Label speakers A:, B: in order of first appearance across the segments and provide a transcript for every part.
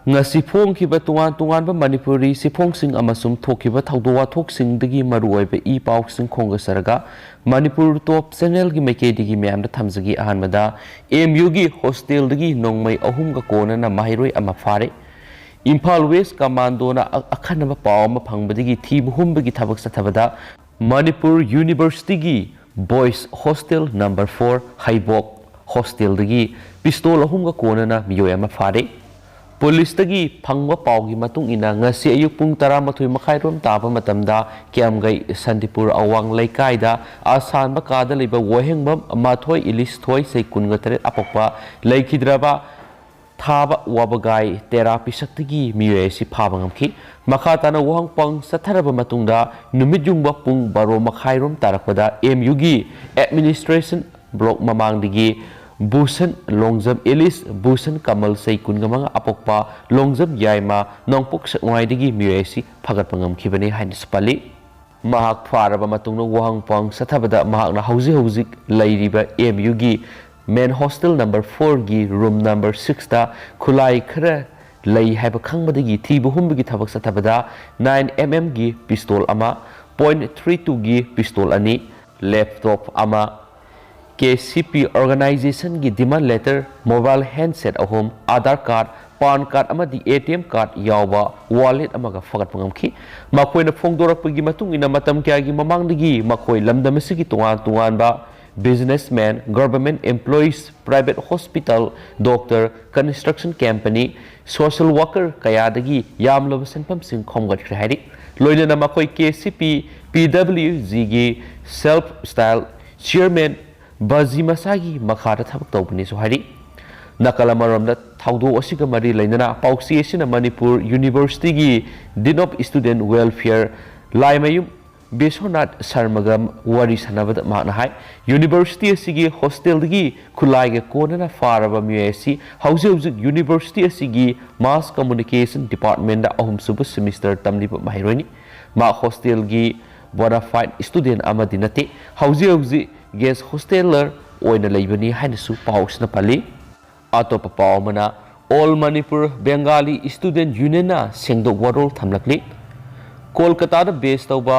A: ngasi phongkiba tungan Manipuri siphongsing amasum thokiba thawdowa thoksingdagi maruoiba I pausing khongasaraga Manipur top channel gi maikedi myamda thamjagi ahanmada MU gi hostel dagi nongmai ahum ga kona na mahiroi ama fare Imphal West Commando na akhanaba pawma phangbadagi thibuhumbagi thabak sathabada Manipur University gi Boys Hostel number 4 Haibok Hostel dagi pistol ahum ga kona na miyoi ama fare Police tagi phangwa pawgi matung ina ngasi ayuk pung 12 makhai rom taba matamda Kiamgai Sandipur Awang Laikaida asan bakada leba wohengbam mathoi ilis thoi sei kunga tare apokpa laikhidraba thaba wabagai therapy saktigi miye si phabangamki makha tana wohang pang satharaba matungda numijungba pung 12 makhai rom tarakpada MU gi administration block mamangdigi Busan Longjam Elis Busan Kamal Sei Kungamanga Apokpa Longjam Yaima Nongpok Sakwaidagi Muesi Pagat Pangam Kibani Hainspali Mahak Faraba Matungno Wang Pang Satabada Mahakna Hausi Lairiba MU gi Men Hostel number 4 gi room number 6 ta Kulai Kara Lai Haiba Kangmadagi Tibuhumbigi Tabak Satabada 9mm gi pistol ama .32 gi pistol ani laptop ama KCP organization gi demand letter mobile handset ahom Aadhaar card PAN card amadi ATM card yawa wallet amaga fagat pangamki makoina phongdorakpagi matung ina matam kyagi mamangdagi makoi lamdamasigi tungan ba businessman government employees private hospital doctor construction company social worker kayadagi yamlaba senpam sing khomgat khari loina makoi KCP PWG gi self style chairman Bazi Masagi Makara Tabak Tobani Suhari Nakalamaram Taudo Osiga Mari Lainana Pauxi Manipur University gi Dean of Student Welfare Laimayum Besonat Sarmagam Wari Sanabad Magnahai University Sigi Hostel gi Kulaiga Konana Faraba Muesi House University Sigi Mass Communication Department da Ahum Super Semester Tamli Mahironi Ma Hostel gi Bonafide Student Amadinate House Guest hosteler oina leibani hainasu pausna pali atopa pawmana All Manipur Bengali Student Union na sengdok warol thamlakli Kolkata da base tawba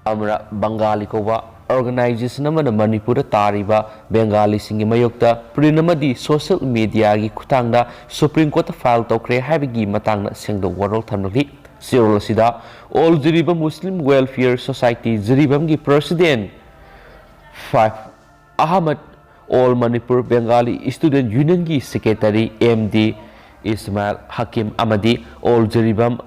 A: amra Bengali koba organization amana Manipur da tariba Bengali singi mayokta prinamadi social media gi khutangda Supreme Court file tawkre habigi matangna sengdok warol thamlakli Sirol sida All Jiribam Muslim Welfare Society Jiribam gi president 5 Ahmad All Manipur Bengali Student Union gi Secretary MD Ismail Hakim Amadi All Jaribam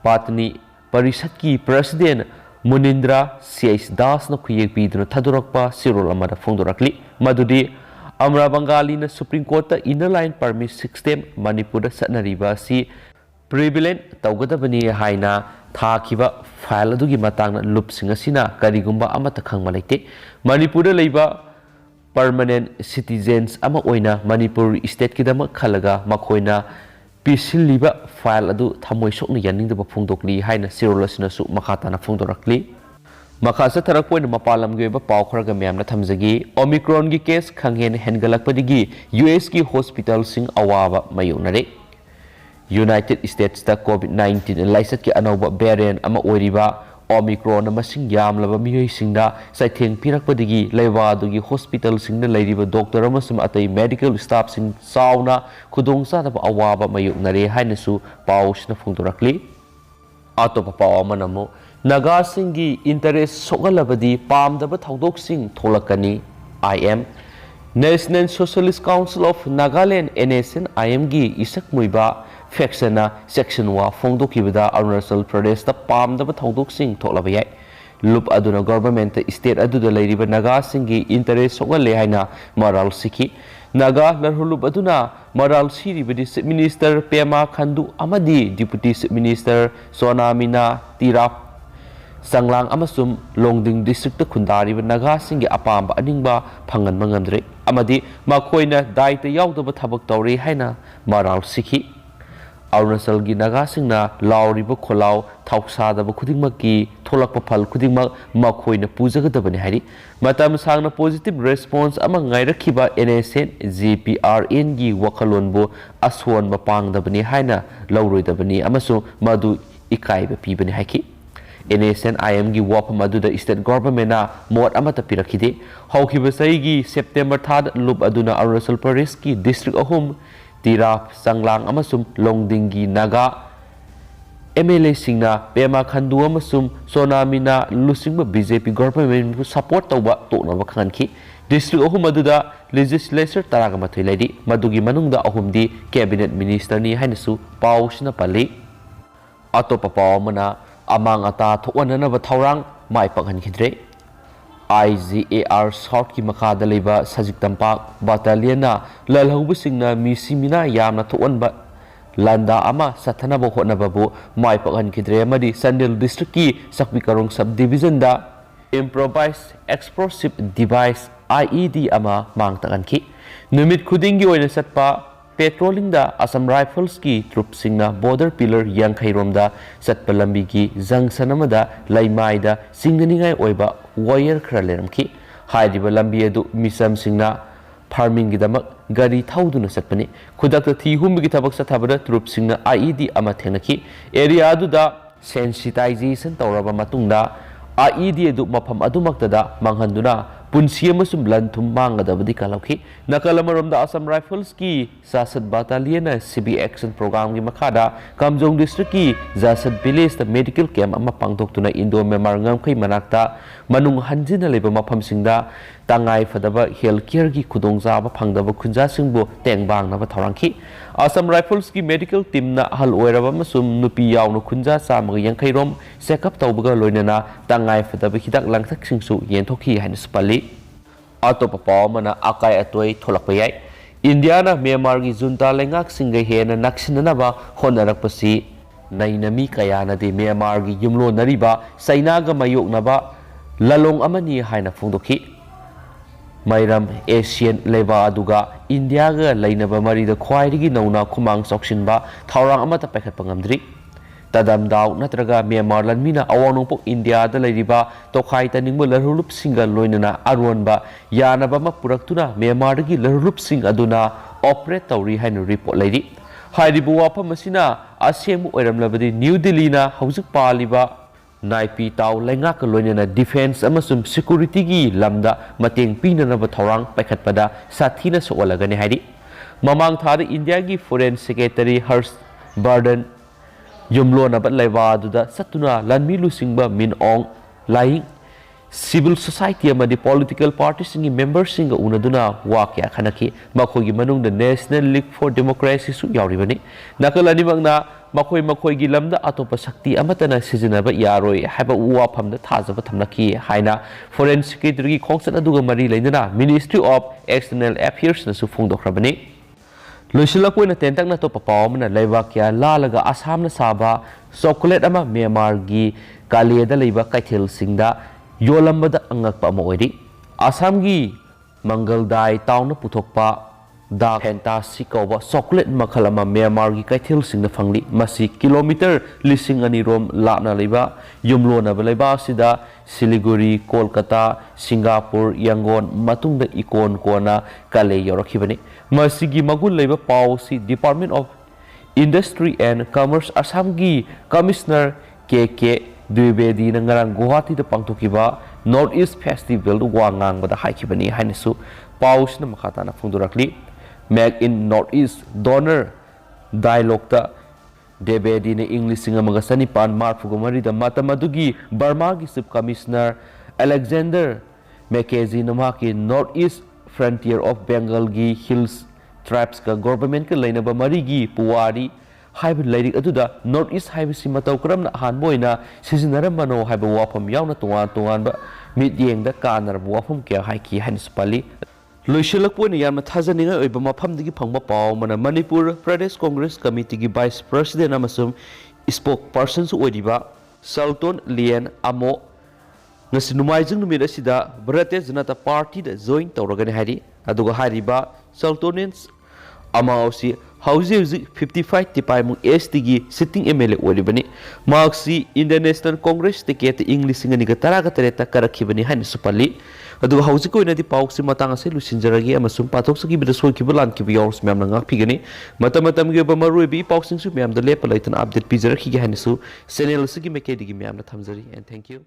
A: Patni Parishad ki President Munindra C.S. Das na khuyek bidno thadurakpa Sirol amada phongdorakli madudi Amra Bengali na Supreme Court ta inner line permit system Manipur da satnariba si prevalent tawgadabani haina thakiba file adugi matangna lupsing asina karigumba amata khangma leite Manipur da leiba permanent citizens ama oina Manipur state kidama khalaga makoina pisiliba file adu thamoi sokna yaningdaba phongdokli haina sirolasina su makata na phongdorakli makasa tharak point mapalam ge ba paw kharaga myamna thamjagi Omicron gi case khanghen hengalakpadigi US ki hospital sing awaba mayunare United States da COVID-19 laisat ki anauba variant ama oiriba Omicron na masing yamlaba miyoi singda saitheng pirakpadigi leiwadugi hospital singna leiriba doctor amasum atai medical staff sing sauna khudongsa da awaba mayuknare hainasu pausna phungdorakli atopa pawamanamo naga singi interest sogalabadi pamdaba thaudok sing tholakani IM National Socialist Council of Nagaland NSN IM gi isak muiba Faction section wa phongdokibada Arunachal Pradesh ta pamdaba thaudok sing tholaba yai loop aduna government state aduda leiriba naga singi interest sogale haina maral siki naga larhulup aduna maral siribadi minister Pema Khandu amadi deputy minister Sonamina Tirap Sanglang amasum Longding district khundariba naga singi apamba aningba phangan mangamdre amadi makoina daita yaudaba thabak tawri haina maral siki Arunachal Naga लाउरीब खोलाव थाउसादब खुदिंगमकी थोलकप फल खुदिंगमक मखोइना पुजगदबनि हारि मतम सांगना positive response अमा ngairakiba NSN GPRN gi wakalonbu aswon mapangdabani haina lauroidabani amasu madu ikaiba pibani haiki NSN IM gi wapam aduda state government na mot amata pirakide haukiba saigi September thad lup aduna Arunachal Pradesh ki district ahum Tirap Sanglang amasum Longdingi Naga MLA singna Pema Khandu amasum Sonamina lusingba BJP government support tawba toknaba khanki district ahum aduda legislature taraga mathoi ledi madugi manungda ahumdi cabinet minister ni hainasu pausna pali atopa pawmana amang ata thokwanana thaurang mai pakhan khidre IGAR South की मखादा लेबा सजिक तंपाक battalion ना ललहौब सिंगना मिसिमिना यामना थोअनबा लंदा अमा सथनब होनबबु my पगन खिद्रे मदि संडेल district की सकबिकरोंग sub division दा improvise explosive device IED अमा मांग तगनखि निमित खुदिंगी ओइना सतपा patrolling दा असम राइफल्स की ट्रुप सिंगना बॉर्डर पिलर यांखैरोम दा सतपा लंबी की जंक्शन अमदा लैमाई दा सिंगनिगाय ओइबा वायर खरा लेरमखि हाइदिबा लंबी अदु मिसम सिंगना फार्मिंग गिदमक गाड़ी थौदुना सतपनि खुदक थी हुमगी थबक सथाबदा ट्रुप सिंगना IED अमा थेनखि एरिया अदुदा सेंसिटाइजेशन तौरबा मतुंगदा IED अदु मफम अदुमक्तदा मंगहंदुना पुंसी अमसुम लंथुम मांगदबदि कलौखि नकलमरोमदा असम राइफल्स की जासद बाटालियन CB एक्शन प्रोग्राम की मखादा कामजोंग डिस्ट्रिक्ट की जासद विलेज द मेडिकल कैंप अमा पांगथोक्तुना Indo Myanmar ngamkhai manakta manung hanjina leba mafam singda tangai fadaba health care की खुदोंजाबा फंगदबा खुंजा सिंगबो तेंबांगनाबा थौरांखि असम राइफल्स की मेडिकल टीम ना हल ओइरबा मसुम नुपि यावनो खुंजा सामग यांखैरोम चेकअप तौबगा लोइनना तंगाय फदबा हिदाक लांथक सिंगसु येंथोखि हाइन स्पली अतोप पावमना आकाय अतोय थोलकपा याय इंडिया ना म्यांमार की जुंता लेंगाक सिंगे हेना नक्सिननबा होनरकपसि नैनमी कयानदि म्यांमार की युमलो नरिबा सैनागा मायोकनबा ललोंग अमनी हाइना फोंदोखि मैरम एशियन लेबा अदुगा इंडिया गा लैनबा मरिदा ख्वाइदगी नौना खुमांग चौक्सिनबा थौरांग अमता पैखतपा ngamdri तदमदाव नत्रगा म्यांमार लनमीना अवानोंपोक इंडिया दा लैरिबा तोखाइ तनिंगबो लरुलुप सिंगा लोइनना अरुनबा यानबा मा पुरक्तुना म्यांमार दगी लरुलुप सिंग अदुना ऑपरेट तौरी हाइन रिपोर्ट लैरि हाइरिबो वाफम मसिना असेमु ओइरमलबदि न्यू दिल्ली ना हौजिक पालिबा नाइपी ताव लेंगाक लोइनना डिफेंस अमसुम सिक्योरिटी की लमदा मतेंग पीननबा थौरांग पैखतपदा साथीना सोलगने हाइरि ममांग थाद इंडिया की फॉरेन सेक्रेटरी हर्ष बर्डन युमलोनबा लेवादुदा सतुना लनमी लुसिंगबा मिनओंग लाइंग सिविल सोसाइटी अमदि पॉलिटिकल पार्टी सिंगी मेंबर सिंग उनदुना वाक्या खनखि मखोगी मनुंग the national league for democracy सु यावरिबनि नकलनि मंगना मखोई मखोईगी लमदा अतोप शक्ति अमतना सिजनबा यारोय हाबा वाफमदा थाजबा थमनखि हाइना फॉरेन सेक्रेटरी की खोंगसन अदुगा मरि लेना मिनिस्ट्री ऑफ एक्सटर्नल अफेयर्स नसु फोंदोखरबनि लोइसिलकोइना तेंतकना तो पपावमना लेबाक्या लालगा आसामना साबा चॉकलेट अमा म्यांमार की कालेदा लेबा कैथेल सिंगदा योलंबदा अंगकपा अमा ओइरि आसाम की मंगलदाय टाउन पुथोकपा दा फैंटासी कौबा चॉकलेट मखल अमा म्यांमार की कैथेल सिंगदा फंगली मसी किलोमीटर लिसिंग अनि रोम लापना लेबा युमलोनबा लेबा सिदा सिलीगुड़ी कोलकाता सिंगापुर यांगोन मतुंगदा इकोन कोना काले यौरखिबनि मसीगी मगुल लेबा पावसी department of industry and commerce Assam की कमिश्नर KK द्विवेदी नंगरांग गुवाहाटी दा पांगथोकिबा नॉर्थ ईस्ट फेस्टिवल वांगांगबदा हाइखिबनि हाइनसु पाउसना मखाताना फोंदोरखलि make in north east donor dialogue दा देवेदी ने इंग्लिश सिंगमगा सनिपान मार्फुगमरी दा मतमदुगी बर्मा की चीफ कमिश्नर अलेक्जेंडर मैकेजी नमा की north east frontier of Bengal की हिल्स ट्राइब्स का गवर्नमेंट के लेनबा मरी की पुवारी हाइब लाइरिक अदुदा नॉर्थ ईस्ट हाइबसी मतौ करमना हानबोइना सिजनरमनो हाइब वाफम यावना तोंगान तोंगानबा मिडियंगदा कानरब वाफम क्या हाइकी हाइनसपाली लोइसिलकपोइना यामा थाजनिंगा ओइबा मफमदगी फंगबा पाव मना मणिपुर प्रदेश कांग्रेस कमिटी की वाइस प्रेसिडेंट अमसुम स्पोक पर्सन सु ओइदिबा सल्टोन लियन Amo ngasi numaijing numit asida Bharatiya Janata Party da join tawragani hari aduga hariba Saltonians ama osi ꯍꯧꯖꯤꯛ ꯍꯧꯖꯤꯛ 55 ꯇꯤꯄꯥꯏꯃꯨꯛ SD ꯁꯤꯇꯤꯡ MLA ꯑꯣꯏꯔꯤꯕꯅꯤ ꯃꯍꯥꯛꯁꯤ ꯏꯟꯗꯤꯌꯟ ꯅꯦꯁꯅꯦꯜ ꯀꯣꯡꯒ꯭ꯔꯦꯁ ꯇꯤꯀꯦꯠ ꯏꯪ 2018 ꯀꯔꯛꯈꯤꯕꯅꯤ ꯍꯥꯏꯅꯁꯨ ꯄꯜꯂꯤ ꯑꯗꯨꯒ ꯍꯧꯖꯤꯛ ꯑꯣꯏꯅꯗꯤ ꯄꯥꯎꯁꯤ ꯃꯇꯥꯡ ꯑꯁꯤ ꯂꯣꯏꯁꯤꯟꯖꯔꯒꯦ ꯑꯃꯁꯨꯡ ꯄꯥꯊꯣꯛꯆꯈꯤꯕꯗ ꯁꯣꯏꯈꯤꯕ ꯂꯥꯟꯈꯤꯕ ꯌꯥꯎꯔꯁꯨ ꯃꯌꯥꯝꯅ ꯉꯥꯛꯄꯤꯒꯅꯤ ꯃꯇꯝꯒꯤ ꯑꯣꯏꯕ ꯃꯔꯨꯑꯣꯏꯕ ꯏ ꯄꯥꯎꯁꯤꯡꯁꯨ ꯃꯌꯥꯝꯗ ꯂꯦꯞꯄ ꯂꯩꯇꯅ ꯑꯞꯗꯦꯠ ꯄꯤꯖꯔꯛꯈꯤꯒꯦ ꯍꯥꯏꯅꯁꯨ ꯆꯦꯅꯦꯜ ꯑꯁꯤꯒꯤ ꯃꯥꯏꯀꯩꯗꯒꯤ ꯃꯌꯥꯝꯅ ꯊꯝꯖꯔꯤ ꯑꯦꯟ ꯊꯦꯡꯛ ꯌꯨ